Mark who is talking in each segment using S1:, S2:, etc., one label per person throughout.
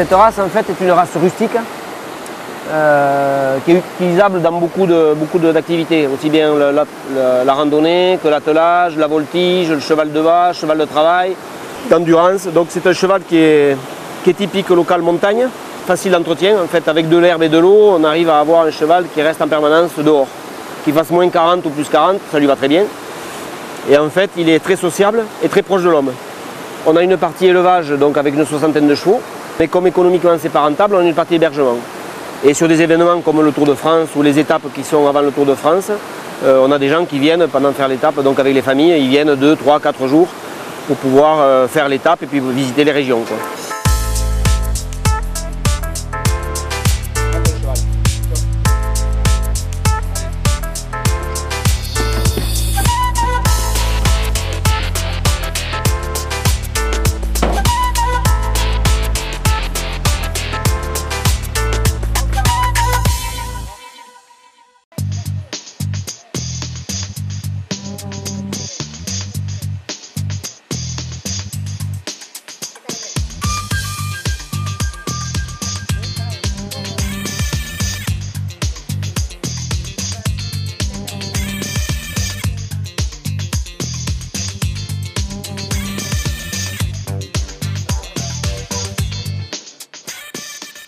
S1: Cette race en fait est une race rustique qui est utilisable dans beaucoup d'activités, aussi bien la randonnée que l'attelage, la voltige, le cheval de bas, cheval de travail, d'endurance. Donc c'est un cheval qui est typique local montagne, facile d'entretien. En fait, avec de l'herbe et de l'eau, on arrive à avoir un cheval qui reste en permanence dehors. Qu'il fasse moins 40 ou plus 40, ça lui va très bien. Et en fait, il est très sociable et très proche de l'homme. On a une partie élevage, donc avec une soixantaine de chevaux, mais comme économiquement c'est pas rentable, on a une partie hébergement. Et sur des événements comme le Tour de France ou les étapes qui sont avant le Tour de France, on a des gens qui viennent pendant faire l'étape, donc avec les familles, ils viennent 2, 3, 4 jours pour pouvoir faire l'étape et puis visiter les régions, quoi.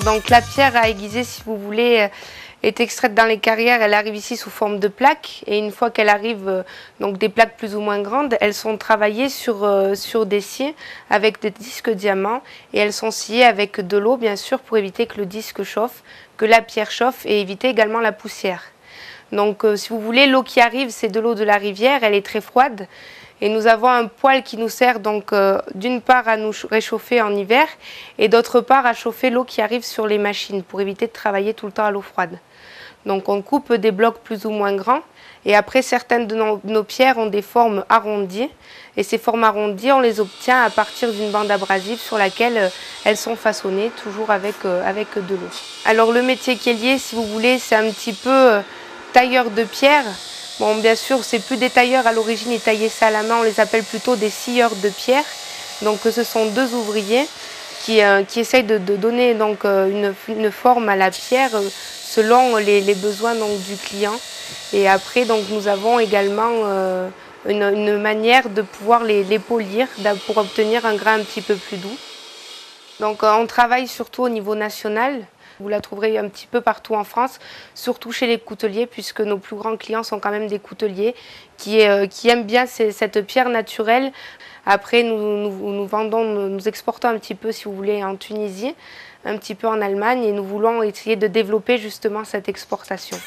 S2: Donc la pierre à aiguiser, si vous voulez, est extraite dans les carrières. Elle arrive ici sous forme de plaques. Et une fois qu'elle arrive, donc des plaques plus ou moins grandes, elles sont travaillées sur des scies avec des disques diamants. Et elles sont sciées avec de l'eau, bien sûr, pour éviter que le disque chauffe, que la pierre chauffe et éviter également la poussière. Donc si vous voulez, l'eau qui arrive, c'est de l'eau de la rivière. Elle est très froide. Et nous avons un poêle qui nous sert donc d'une part à nous réchauffer en hiver et d'autre part à chauffer l'eau qui arrive sur les machines pour éviter de travailler tout le temps à l'eau froide. Donc on coupe des blocs plus ou moins grands et après certaines de nos pierres ont des formes arrondies et ces formes arrondies on les obtient à partir d'une bande abrasive sur laquelle elles sont façonnées toujours avec de l'eau. Alors le métier qui est lié, si vous voulez, c'est un petit peu tailleur de pierre. Bon, bien sûr, c'est plus des tailleurs à l'origine, ils taillaient ça à la main, on les appelle plutôt des scieurs de pierre. Donc ce sont deux ouvriers qui essayent de donner donc, une forme à la pierre selon les besoins donc, du client. Et après, donc, nous avons également une manière de pouvoir les polir pour obtenir un grain un petit peu plus doux. Donc on travaille surtout au niveau national. Vous la trouverez un petit peu partout en France, surtout chez les couteliers, puisque nos plus grands clients sont quand même des couteliers qui aiment bien cette pierre naturelle. Après, nous vendons, nous exportons un petit peu, si vous voulez, en Tunisie, un petit peu en Allemagne, et nous voulons essayer de développer justement cette exportation.